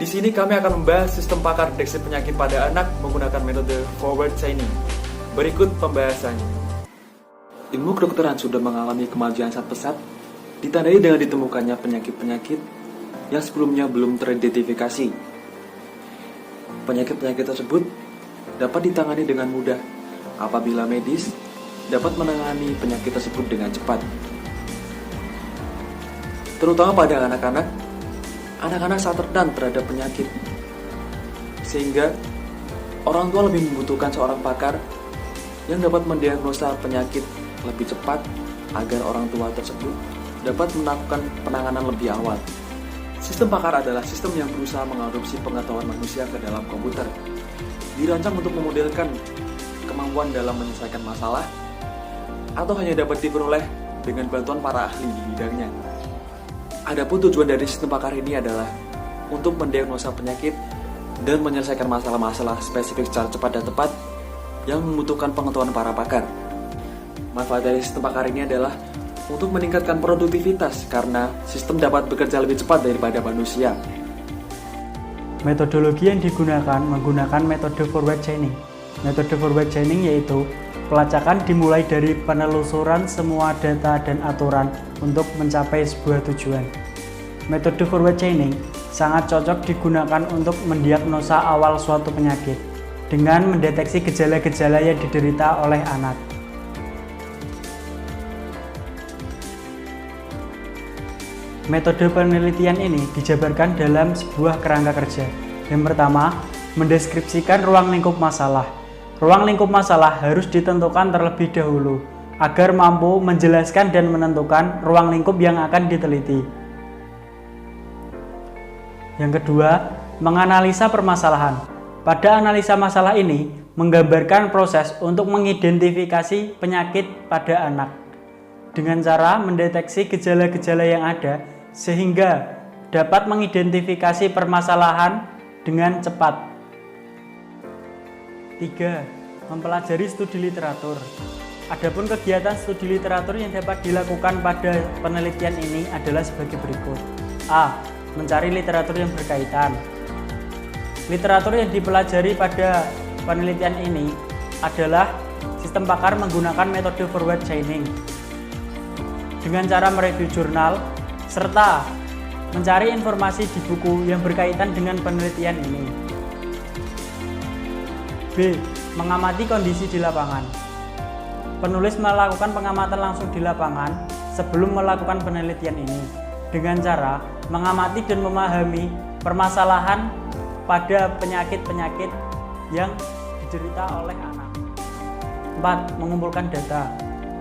Di sini kami akan membahas sistem pakar deteksi penyakit pada anak menggunakan metode forward chaining. Berikut pembahasannya. Ilmu kedokteran sudah mengalami kemajuan sangat pesat, ditandai dengan ditemukannya penyakit-penyakit yang sebelumnya belum teridentifikasi. Penyakit-penyakit tersebut dapat ditangani dengan mudah apabila medis dapat menangani penyakit tersebut dengan cepat. Terutama pada anak-anak sangat rentan terhadap penyakit, sehingga orang tua lebih membutuhkan seorang pakar yang dapat mendiagnosa penyakit lebih cepat agar orang tua tersebut dapat melakukan penanganan lebih awal. Sistem pakar adalah sistem yang berusaha mengadopsi pengetahuan manusia ke dalam komputer, dirancang untuk memodelkan kemampuan dalam menyelesaikan masalah, atau hanya dapat diperoleh dengan bantuan para ahli di bidangnya. Adapun tujuan dari sistem pakar ini adalah untuk mendiagnosa penyakit dan menyelesaikan masalah-masalah spesifik secara cepat dan tepat yang membutuhkan pengetahuan para pakar. Manfaat dari sistem pakar ini adalah untuk meningkatkan produktivitas karena sistem dapat bekerja lebih cepat daripada manusia. Metodologi yang digunakan menggunakan metode forward chaining. Metode forward chaining yaitu pelacakan dimulai dari penelusuran semua data dan aturan untuk mencapai sebuah tujuan. Metode forward chaining sangat cocok digunakan untuk mendiagnosa awal suatu penyakit dengan mendeteksi gejala-gejala yang diderita oleh anak. Metode penelitian ini dijabarkan dalam sebuah kerangka kerja. Yang pertama, mendeskripsikan ruang lingkup masalah. Ruang lingkup masalah harus ditentukan terlebih dahulu agar mampu menjelaskan dan menentukan ruang lingkup yang akan diteliti. Yang kedua, menganalisa permasalahan. Pada analisa masalah ini, menggambarkan proses untuk mengidentifikasi penyakit pada anak dengan cara mendeteksi gejala-gejala yang ada sehingga dapat mengidentifikasi permasalahan dengan cepat. 3. Mempelajari studi literatur. Adapun kegiatan studi literatur yang dapat dilakukan pada penelitian ini adalah sebagai berikut. A. Mencari literatur yang berkaitan. Literatur yang dipelajari pada penelitian ini adalah sistem pakar menggunakan metode forward chaining dengan cara mereview jurnal serta mencari informasi di buku yang berkaitan dengan penelitian ini. B. Mengamati kondisi di lapangan. Penulis melakukan pengamatan langsung di lapangan sebelum melakukan penelitian ini dengan cara mengamati dan memahami permasalahan pada penyakit-penyakit yang diderita oleh anak. 4. Mengumpulkan data.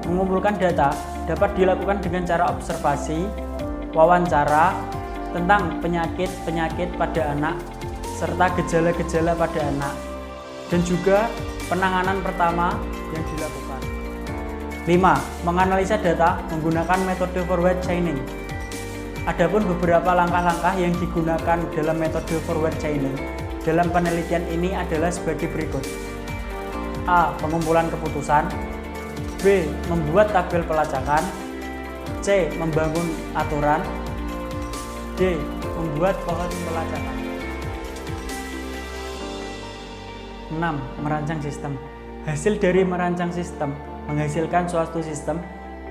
Mengumpulkan data dapat dilakukan dengan cara observasi, wawancara tentang penyakit-penyakit pada anak serta gejala-gejala pada anak, dan juga penanganan pertama yang dilakukan. 5. Menganalisa data menggunakan metode forward chaining. Adapun beberapa langkah-langkah yang digunakan dalam metode forward chaining dalam penelitian ini adalah sebagai berikut. A. Pengumpulan keputusan. B. Membuat tabel pelacakan. C. Membangun aturan. D. Membuat pohon pelacakan. 6. Merancang sistem. Hasil dari merancang sistem menghasilkan suatu sistem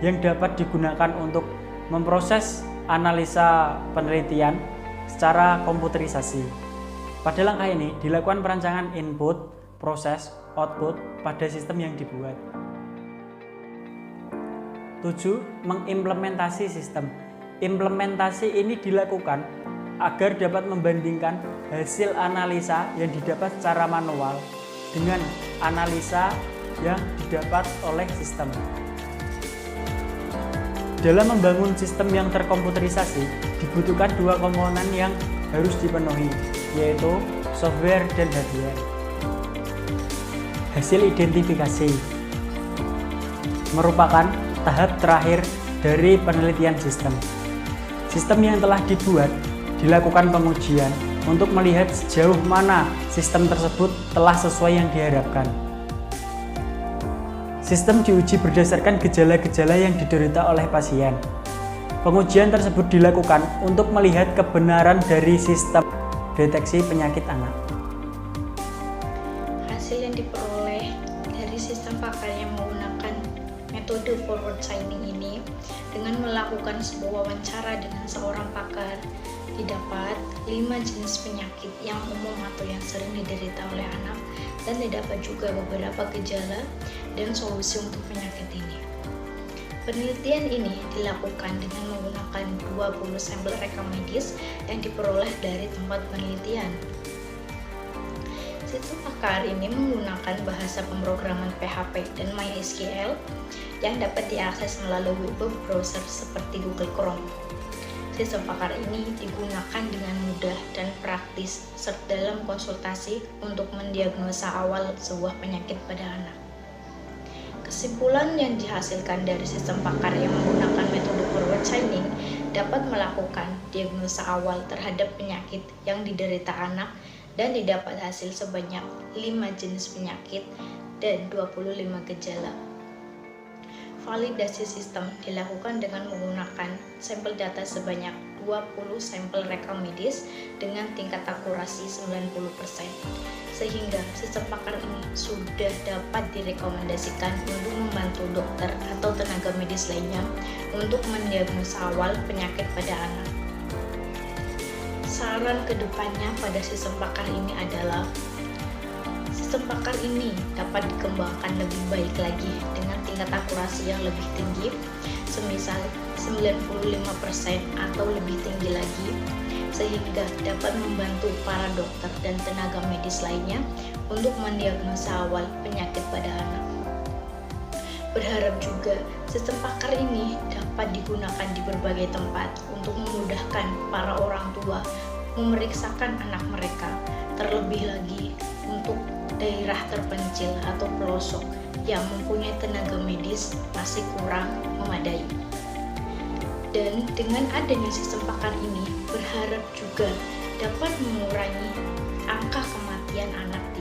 yang dapat digunakan untuk memproses analisa penelitian secara komputerisasi. Pada langkah ini dilakukan perancangan input, proses, output pada sistem yang dibuat. 7. Mengimplementasi sistem. Implementasi ini dilakukan agar dapat membandingkan hasil analisa yang didapat secara manual dengan analisa yang didapat oleh sistem. Dalam membangun sistem yang terkomputerisasi, dibutuhkan dua komponen yang harus dipenuhi, yaitu software dan hardware. Hasil identifikasi merupakan tahap terakhir dari penelitian sistem. Sistem yang telah dibuat dilakukan pengujian untuk melihat sejauh mana sistem tersebut telah sesuai yang diharapkan. Sistem diuji berdasarkan gejala-gejala yang diderita oleh pasien. Pengujian tersebut dilakukan untuk melihat kebenaran dari sistem deteksi penyakit anak. Hasil yang diperoleh dari sistem pakar yang menggunakan metode forward signing ini dengan melakukan sebuah wawancara dengan seorang pakar, didapat 5 jenis penyakit yang umum atau yang sering diderita oleh anak, dan didapat juga beberapa gejala dan solusi untuk penyakit ini. Penelitian ini dilakukan dengan menggunakan 20 sampel rekam medis yang diperoleh dari tempat penelitian. Sistem pakar ini menggunakan bahasa pemrograman PHP dan MySQL yang dapat diakses melalui web browser seperti Google Chrome. Sistem pakar ini digunakan dengan mudah dan praktis serta dalam konsultasi untuk mendiagnosa awal sebuah penyakit pada anak. Kesimpulan yang dihasilkan dari sistem pakar yang menggunakan metode forward signing dapat melakukan diagnosa awal terhadap penyakit yang diderita anak dan didapat hasil sebanyak 5 jenis penyakit dan 25 gejala. Validasi sistem dilakukan dengan menggunakan sampel data sebanyak 20 sampel rekam medis dengan tingkat akurasi 90%, sehingga sistem pakar ini sudah dapat direkomendasikan untuk membantu dokter atau tenaga medis lainnya untuk mendiagnosa awal penyakit pada anak. Saran kedepannya pada sistem pakar ini adalah sistem pakar ini dapat dikembangkan lebih baik lagi dengan tingkat akurasi yang lebih tinggi, semisal 95% atau lebih tinggi lagi, sehingga dapat membantu para dokter dan tenaga medis lainnya untuk mendiagnosa awal penyakit pada anak. Berharap juga sistem pakar ini dapat digunakan di berbagai tempat untuk memudahkan para orang tua memeriksakan anak mereka, terlebih lagi untuk daerah terpencil atau pelosok yang mempunyai tenaga medis masih kurang memadai. Dan dengan adanya sistem pakar ini, berharap juga dapat mengurangi angka kematian anak di